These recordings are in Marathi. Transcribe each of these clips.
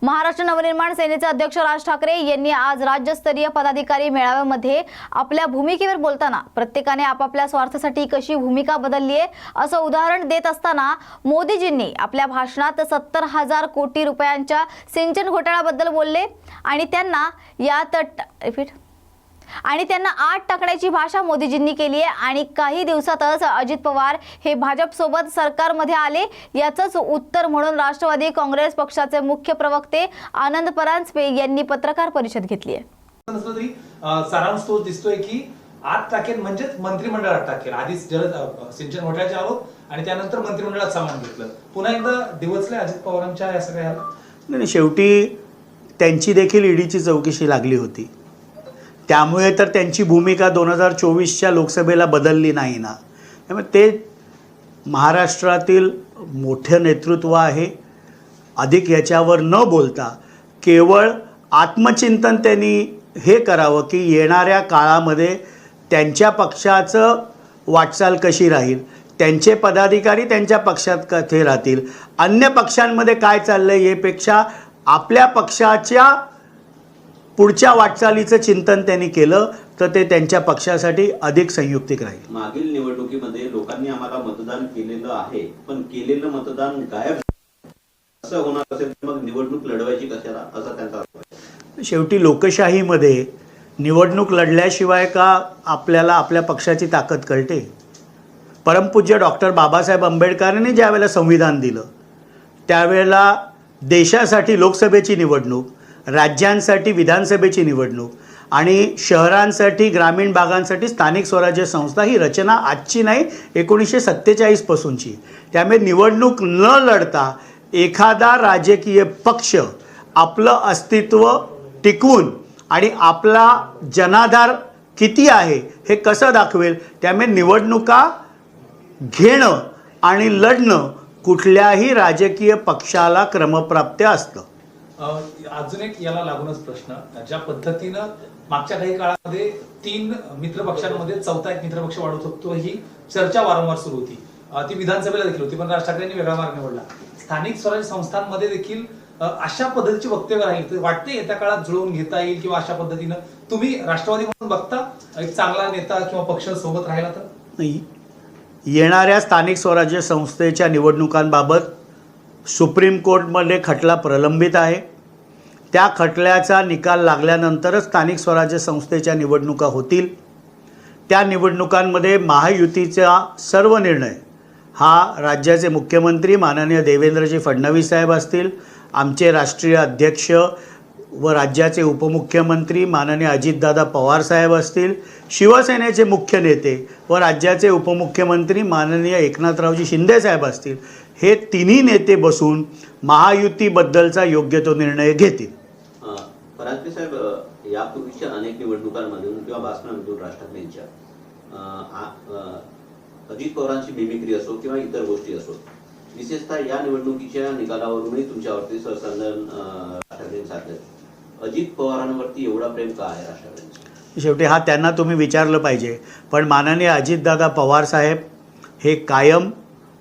महाराष्ट्र नवनिर्माण सेनेचे अध्यक्ष राज ठाकरे यांनी आज राज्यस्तरीय पदाधिकारी मेळाव्यामध्ये आपल्या भूमिकेवर बोलताना प्रत्येकाने आपापल्या स्वार्थासाठी कशी भूमिका बदलली आहे असं उदाहरण देत असताना मोदीजींनी आपल्या भाषणात 70,000 कोटी रुपयांच्या सिंचन घोटाळ्याबद्दल बोलले आणि त्यांना आत टाकण्याची भाषा मोदीजींनी केली आहे आणि काही दिवसातच अजित पवार हे भाजपसोबत सरकारमध्ये आले याचंच उत्तर म्हणून राष्ट्रवादी काँग्रेस पक्षाचे मुख्य प्रवक्ते आनंद परांजपे यांनी पत्रकार परिषद घेतली आहे। सारांश तो दिसतोय की आत टाकेल म्हणजेच मंत्रिमंडळात टाकेल। आधीच जलद सिंचन घोटाळ्याचे आरोप आणि त्यानंतर मंत्रिमंडळात सामान घेतलं, पुन्हा एकदा डिवचले अजित पवारांच्या या सगळ्या। नाही, शेवटी त्यांची देखील ईडीची चौकशी लागली होती, त्यामुळे तर त्यांची भूमिका 2024च्या लोकसभेला बदलली नाही ना। त्यामुळे ते महाराष्ट्रातील मोठे नेतृत्व आहे, अधिक याच्यावर न बोलता केवळ आत्मचिंतन त्यांनी हे करावं की येणाऱ्या काळामध्ये त्यांच्या पक्षाचं वाटचाल कशी राहील, त्यांचे पदाधिकारी त्यांच्या पक्षात कसे राहतील, अन्य पक्षांमध्ये काय चाललंय यापेक्षा आपल्या पक्षाच्या पुढच्या वाटचालीचं चिंतन त्यांनी केलं तर ते त्यांच्या पक्षासाठी अधिक संयुक्तिक राहील। मागील निवडणुकीमध्ये लोकांनी आम्हाला मतदान केलेलं आहे, पण केलेलं मतदान गायब असं होणार असेल तर मग निवडणूक लढवायची कशाला, असा त्यांचा अर्थ आहे। शेवटी लोकशाहीमध्ये निवडणूक लढल्याशिवाय का आपल्याला आपल्या पक्षाची ताकद कळते। परमपूज्य डॉक्टर बाबासाहेब आंबेडकरांनी ज्यावेळेला संविधान दिलं त्यावेळेला देशासाठी लोकसभेची निवडणूक, राज्यांसाठी विधानसभेची निवडणूक आणि शहरांसाठी ग्रामीण भागांसाठी स्थानिक स्वराज्य संस्था ही रचना आजची नाही, 1947 पासूनची। त्यामुळे निवडणूक न लढता एखादा राजकीय पक्ष आपलं अस्तित्व टिकवून आणि आपला जनाधार किती आहे हे कसं दाखवेल। त्यामुळे निवडणुका घेणं आणि लढणं कुठल्याही राजकीय पक्षाला क्रमप्राप्त असतं। अजून एक याला लागूनच प्रश्न, ज्या पद्धतीनं मागच्या काही काळामध्ये 3 मित्र पक्षांमध्ये चौथा एक मित्रपक्ष वाढत होतो ही चर्चा वारंवार सुरू होती, ती विधानसभेला देखील होती, पण राज ठाकरेंनी वेगळा मार्ग निवडला। स्थानिक स्वराज्य संस्थांमध्ये देखील अशा पद्धतीची वक्तव्य राहील तर वाटते येत्या काळात जुळवून घेता येईल किंवा अशा पद्धतीनं तुम्ही राष्ट्रवादी म्हणून बघता एक चांगला नेता किंवा पक्ष सोबत राहिला तर? नाही, येणाऱ्या स्थानिक स्वराज्य संस्थेच्या निवडणुकांबाबत सुप्रीम कोर्टमध्ये खटला प्रलंबित आहे। त्या खटल्याचा निकाल लागल्यानंतरच स्थानिक स्वराज्य संस्थेच्या निवडणुका होतील। त्या निवडणुकांमध्ये महायुतीचा सर्व निर्णय हा राज्याचे मुख्यमंत्री माननीय देवेंद्रजी फडणवीस साहेब असतील, आमचे राष्ट्रीय अध्यक्ष व राज्याचे उपमुख्यमंत्री माननीय अजितदादा पवार साहेब असतील, शिवसेनेचे मुख्य नेते व राज्याचे उपमुख्यमंत्री माननीय एकनाथरावजी शिंदे साहेब असतील, हे तिन्ही नेते बसून महायुतीबद्दलचा योग्य तो निर्णय घेतील। परांजपे साहेब, यापूर्वीच्या अनेक निवडणुकांमधून किंवा भाषणांमधून राज ठाकरेंच्या अजित पवारांची मिमिक्री असो किंवा इतर गोष्टी असो, विशेषतः या निवडणुकीच्या निकालावरूनही तुमच्यावरती सरसंधान राज ठाकरेंनी साधलं। अजित पवारांवरती एवढा प्रेम का आहे राज ठाकरेंचं? शेवटी हा त्यांना तुम्ही विचारलं पाहिजे, पण माननीय अजितदादा पवार साहेब हे कायम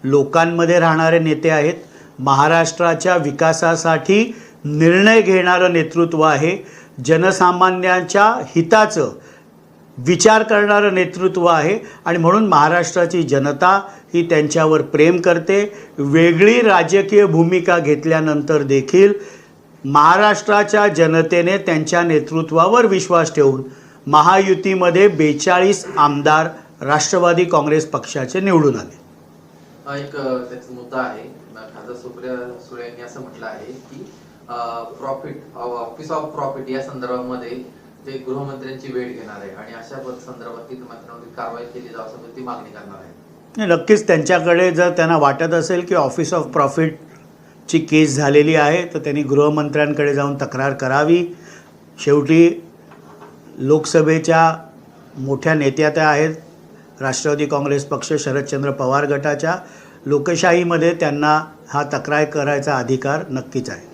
लोकांमध्ये राहणारे नेते आहेत, महाराष्ट्राच्या विकासासाठी निर्णय घेणारं नेतृत्व आहे, जनसामान्यांच्या हिताचं विचार करणारं नेतृत्व आहे आणि म्हणून महाराष्ट्राची जनता ही त्यांच्यावर प्रेम करते। वेगळी राजकीय भूमिका घेतल्यानंतर देखील महाराष्ट्राच्या जनतेने त्यांच्या नेतृत्वावर विश्वास ठेवून महायुतीमध्ये 42 आमदार राष्ट्रवादी काँग्रेस पक्षाचे निवडून आले। एक त्याचा मुद्दा आहे, खासदार सुप्रिया सुळे यांनी असं म्हटलं आहे की ऑफिस ऑफ प्रॉफिट या संदर्भामध्ये ते गृहमंत्र्यांची भेट घेणार आहे आणि अशा संदर्भात मंत्रिमंडळाची कारवाई केली जावं असं ती मागणी करणार आहे। नक्कीच त्यांच्याकडे जर त्यांना वाटत असेल की ऑफिस ऑफ प्रॉफिटची केस झालेली आहे तर त्यांनी गृहमंत्र्यांकडे जाऊन तक्रार करावी। शेवटी लोकसभेच्या मोठ्या नेत्या त्या आहेत, राष्ट्रवादी काँग्रेस पक्ष शरदचंद्र पवार गटाच्या। लोकशाहीमध्ये त्यांना हा तक्रार करायचा अधिकार नक्कीच आहे।